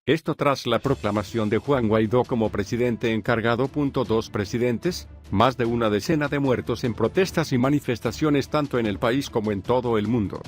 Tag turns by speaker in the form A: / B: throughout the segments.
A: Esto tras la proclamación de Juan Guaidó como presidente encargado. 2 presidentes, más de una decena de muertos en protestas y manifestaciones tanto en el país como en todo el mundo.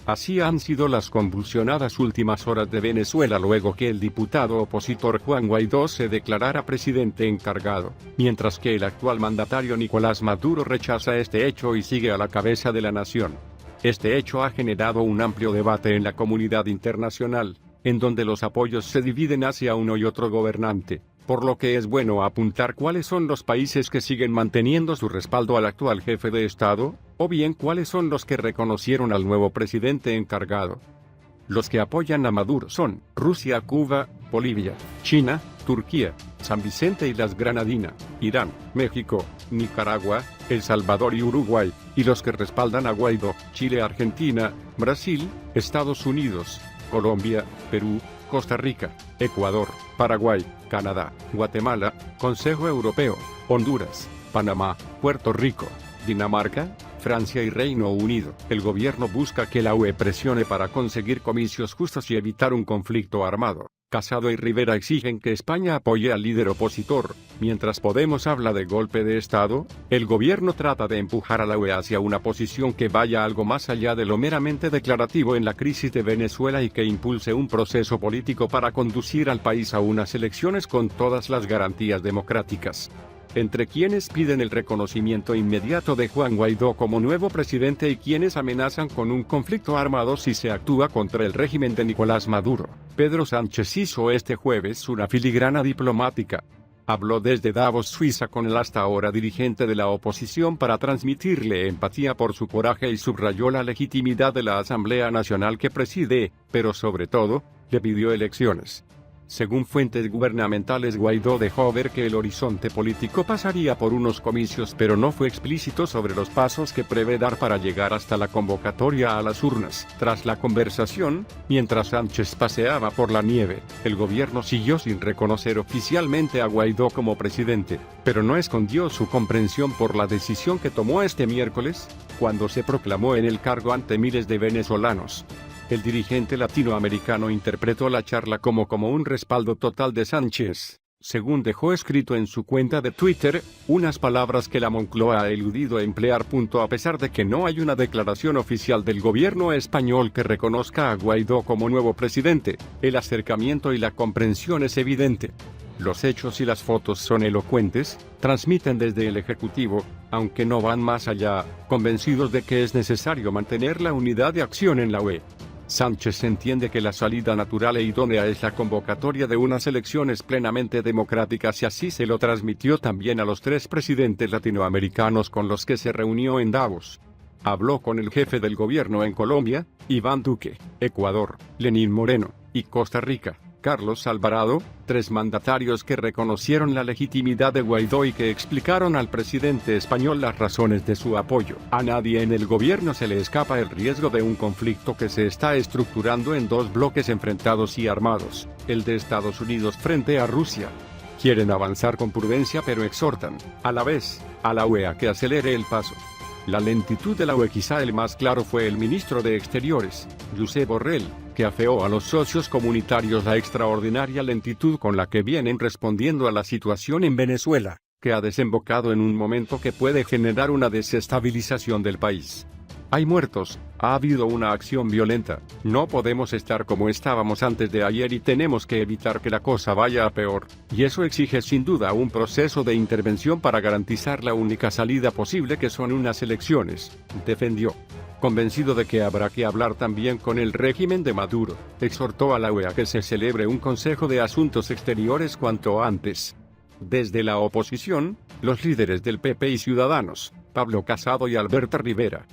A: Así han sido las convulsionadas últimas horas de Venezuela luego que el diputado opositor Juan Guaidó se declarara presidente encargado, mientras que el actual mandatario Nicolás Maduro rechaza este hecho y sigue a la cabeza de la nación. Este hecho ha generado un amplio debate en la comunidad internacional, en donde los apoyos se dividen hacia uno y otro gobernante, por lo que es bueno apuntar cuáles son los países que siguen manteniendo su respaldo al actual jefe de Estado, o bien cuáles son los que reconocieron al nuevo presidente encargado. Los que apoyan a Maduro son Rusia, Cuba, Bolivia, China, Turquía, San Vicente y las Granadinas, Irán, México, Nicaragua, El Salvador y Uruguay, y los que respaldan a Guaidó, Chile, Argentina, Brasil, Estados Unidos, Colombia, Perú, Costa Rica, Ecuador, Paraguay, Canadá, Guatemala, Consejo Europeo, Honduras, Panamá, Puerto Rico, Dinamarca, Francia y Reino Unido. El gobierno busca que la UE presione para conseguir comicios justos y evitar un conflicto armado. Casado y Rivera exigen que España apoye al líder opositor. Mientras Podemos habla de golpe de Estado, el gobierno trata de empujar a la UE hacia una posición que vaya algo más allá de lo meramente declarativo en la crisis de Venezuela y que impulse un proceso político para conducir al país a unas elecciones con todas las garantías democráticas. Entre quienes piden el reconocimiento inmediato de Juan Guaidó como nuevo presidente y quienes amenazan con un conflicto armado si se actúa contra el régimen de Nicolás Maduro, Pedro Sánchez hizo este jueves una filigrana diplomática. Habló desde Davos, Suiza, con el hasta ahora dirigente de la oposición para transmitirle empatía por su coraje y subrayó la legitimidad de la Asamblea Nacional que preside, pero sobre todo, le pidió elecciones. Según fuentes gubernamentales, Guaidó dejó ver que el horizonte político pasaría por unos comicios, pero no fue explícito sobre los pasos que prevé dar para llegar hasta la convocatoria a las urnas. Tras la conversación, mientras Sánchez paseaba por la nieve, el gobierno siguió sin reconocer oficialmente a Guaidó como presidente, pero no escondió su comprensión por la decisión que tomó este miércoles, cuando se proclamó en el cargo ante miles de venezolanos. El dirigente latinoamericano interpretó la charla como un respaldo total de Sánchez, según dejó escrito en su cuenta de Twitter, unas palabras que la Moncloa ha eludido emplear. A pesar de que no hay una declaración oficial del gobierno español que reconozca a Guaidó como nuevo presidente, el acercamiento y la comprensión es evidente. Los hechos y las fotos son elocuentes, transmiten desde el Ejecutivo, aunque no van más allá, convencidos de que es necesario mantener la unidad de acción en la UE. Sánchez entiende que la salida natural e idónea es la convocatoria de unas elecciones plenamente democráticas y así se lo transmitió también a los 3 presidentes latinoamericanos con los que se reunió en Davos. Habló con el jefe del gobierno en Colombia, Iván Duque, Ecuador, Lenín Moreno, y Costa Rica, Carlos Alvarado, 3 mandatarios que reconocieron la legitimidad de Guaidó y que explicaron al presidente español las razones de su apoyo. A nadie en el gobierno se le escapa el riesgo de un conflicto que se está estructurando en 2 bloques enfrentados y armados, el de Estados Unidos frente a Rusia. Quieren avanzar con prudencia pero exhortan, a la vez, a la UE a que acelere el paso. La lentitud de la UE, quizá el más claro fue el ministro de Exteriores, Josep Borrell, que afeó a los socios comunitarios la extraordinaria lentitud con la que vienen respondiendo a la situación en Venezuela, que ha desembocado en un momento que puede generar una desestabilización del país. Hay muertos, ha habido una acción violenta, no podemos estar como estábamos antes de ayer y tenemos que evitar que la cosa vaya a peor, y eso exige sin duda un proceso de intervención para garantizar la única salida posible que son unas elecciones, defendió. Convencido de que habrá que hablar también con el régimen de Maduro, exhortó a la UE a que se celebre un Consejo de Asuntos Exteriores cuanto antes. Desde la oposición, los líderes del PP y Ciudadanos, Pablo Casado y Alberto Rivera,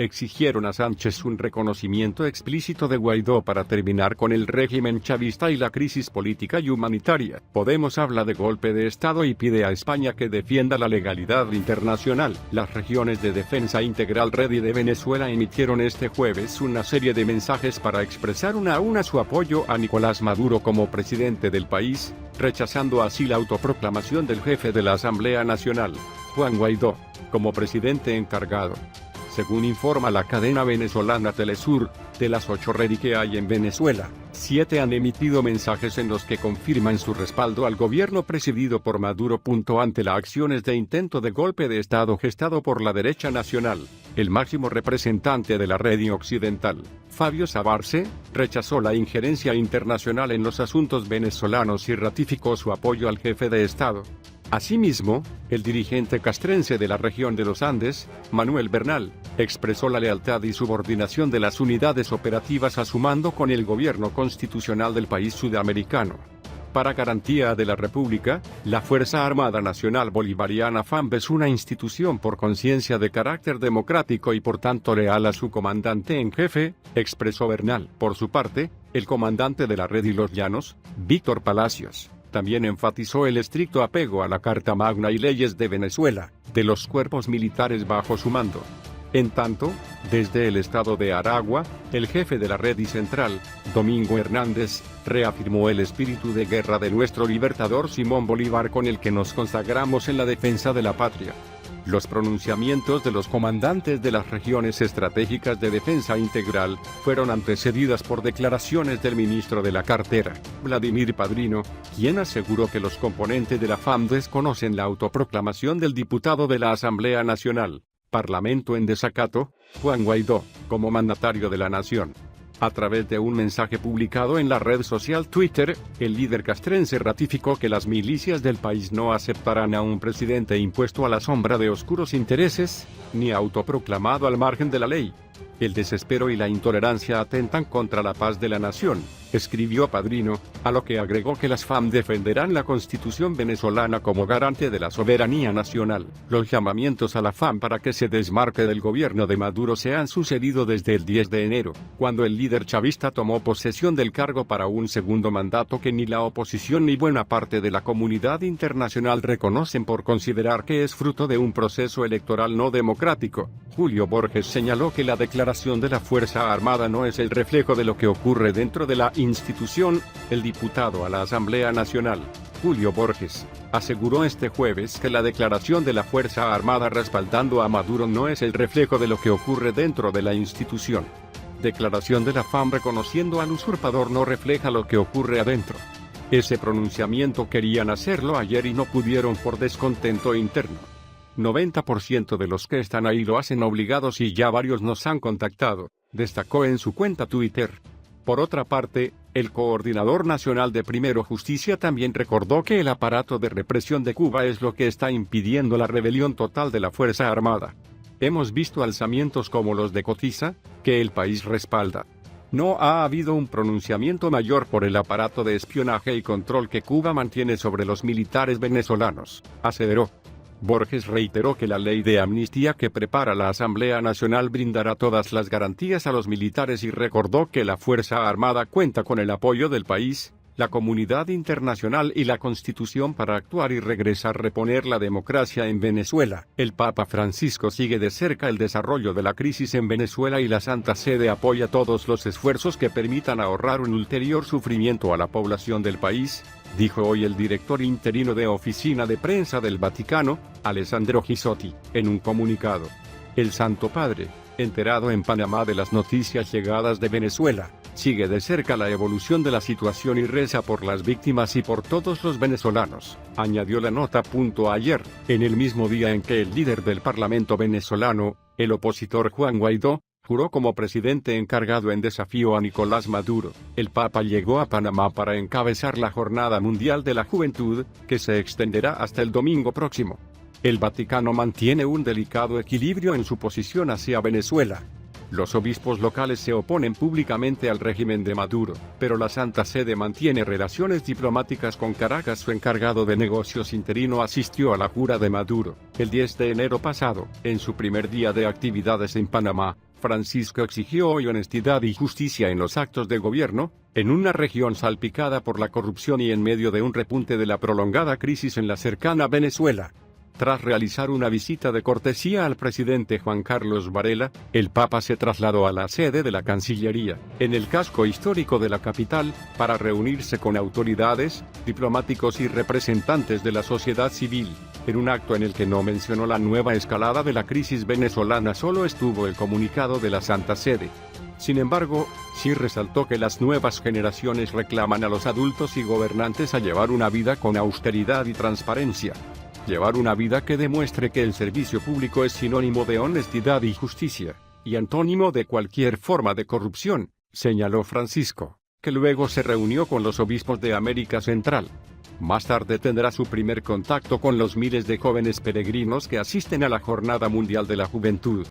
A: exigieron a Sánchez un reconocimiento explícito de Guaidó para terminar con el régimen chavista y la crisis política y humanitaria. Podemos habla de golpe de Estado y pide a España que defienda la legalidad internacional. Las regiones de Defensa Integral Red y de Venezuela emitieron este jueves una serie de mensajes para expresar una a una su apoyo a Nicolás Maduro como presidente del país, rechazando así la autoproclamación del jefe de la Asamblea Nacional, Juan Guaidó, como presidente encargado. Según informa la cadena venezolana Telesur, de las 8 redes que hay en Venezuela, 7 han emitido mensajes en los que confirman su respaldo al gobierno presidido por Maduro. Ante las acciones de intento de golpe de Estado gestado por la derecha nacional, el máximo representante de la red occidental, Fabio Sabarce, rechazó la injerencia internacional en los asuntos venezolanos y ratificó su apoyo al jefe de Estado. Asimismo, el dirigente castrense de la región de los Andes, Manuel Bernal, expresó la lealtad y subordinación de las unidades operativas a su mando con el gobierno constitucional del país sudamericano. Para garantía de la República, la Fuerza Armada Nacional Bolivariana FAMB es una institución por conciencia de carácter democrático y por tanto leal a su comandante en jefe, expresó Bernal. Por su parte, el comandante de la Red y los Llanos, Víctor Palacios, también enfatizó el estricto apego a la Carta Magna y leyes de Venezuela, de los cuerpos militares bajo su mando. En tanto, desde el estado de Aragua, el jefe de la Red y Central, Domingo Hernández, reafirmó el espíritu de guerra de nuestro libertador Simón Bolívar con el que nos consagramos en la defensa de la patria. Los pronunciamientos de los comandantes de las regiones estratégicas de defensa integral fueron antecedidas por declaraciones del ministro de la cartera, Vladimir Padrino, quien aseguró que los componentes de la FAMB desconocen la autoproclamación del diputado de la Asamblea Nacional, Parlamento en desacato, Juan Guaidó, como mandatario de la nación. A través de un mensaje publicado en la red social Twitter, el líder castrense ratificó que las milicias del país no aceptarán a un presidente impuesto a la sombra de oscuros intereses, ni autoproclamado al margen de la ley. El desespero y la intolerancia atentan contra la paz de la nación, escribió Padrino, a lo que agregó que las FAMB defenderán la Constitución venezolana como garante de la soberanía nacional. Los llamamientos a la FAMB para que se desmarque del gobierno de Maduro se han sucedido desde el 10 de enero, cuando el líder chavista tomó posesión del cargo para un segundo mandato que ni la oposición ni buena parte de la comunidad internacional reconocen por considerar que es fruto de un proceso electoral no democrático. Julio Borges señaló que la declaración de la Fuerza Armada no es el reflejo de lo que ocurre dentro de la institución. El diputado a la Asamblea Nacional, Julio Borges, aseguró este jueves que la declaración de la Fuerza Armada respaldando a Maduro no es el reflejo de lo que ocurre dentro de la institución. Declaración de la FAMB reconociendo al usurpador no refleja lo que ocurre adentro. Ese pronunciamiento querían hacerlo ayer y no pudieron por descontento interno. 90% de los que están ahí lo hacen obligados y ya varios nos han contactado, destacó en su cuenta Twitter. Por otra parte, el coordinador nacional de Primero Justicia también recordó que el aparato de represión de Cuba es lo que está impidiendo la rebelión total de la Fuerza Armada. Hemos visto alzamientos como los de Cotiza, que el país respalda. No ha habido un pronunciamiento mayor por el aparato de espionaje y control que Cuba mantiene sobre los militares venezolanos, aseveró. Borges reiteró que la ley de amnistía que prepara la Asamblea Nacional brindará todas las garantías a los militares y recordó que la Fuerza Armada cuenta con el apoyo del país, la comunidad internacional y la Constitución para actuar y regresar a reponer la democracia en Venezuela. El Papa Francisco sigue de cerca el desarrollo de la crisis en Venezuela y la Santa Sede apoya todos los esfuerzos que permitan ahorrar un ulterior sufrimiento a la población del país, dijo hoy el director interino de Oficina de Prensa del Vaticano, Alessandro Gisotti, en un comunicado. El Santo Padre, enterado en Panamá de las noticias llegadas de Venezuela, sigue de cerca la evolución de la situación y reza por las víctimas y por todos los venezolanos, añadió la nota. Ayer, en el mismo día en que el líder del Parlamento venezolano, el opositor Juan Guaidó, juró como presidente encargado en desafío a Nicolás Maduro, el Papa llegó a Panamá para encabezar la Jornada Mundial de la Juventud, que se extenderá hasta el domingo próximo. El Vaticano mantiene un delicado equilibrio en su posición hacia Venezuela. Los obispos locales se oponen públicamente al régimen de Maduro, pero la Santa Sede mantiene relaciones diplomáticas con Caracas. Su encargado de negocios interino asistió a la jura de Maduro, el 10 de enero pasado. En su primer día de actividades en Panamá, Francisco exigió hoy honestidad y justicia en los actos de gobierno, en una región salpicada por la corrupción y en medio de un repunte de la prolongada crisis en la cercana Venezuela. Tras realizar una visita de cortesía al presidente Juan Carlos Varela, el Papa se trasladó a la sede de la Cancillería, en el casco histórico de la capital, para reunirse con autoridades, diplomáticos y representantes de la sociedad civil. En un acto en el que no mencionó la nueva escalada de la crisis venezolana, solo estuvo el comunicado de la Santa Sede. Sin embargo, sí resaltó que las nuevas generaciones reclaman a los adultos y gobernantes a llevar una vida con austeridad y transparencia. Llevar una vida que demuestre que el servicio público es sinónimo de honestidad y justicia, y antónimo de cualquier forma de corrupción, señaló Francisco, que luego se reunió con los obispos de América Central. Más tarde tendrá su primer contacto con los miles de jóvenes peregrinos que asisten a la Jornada Mundial de la Juventud.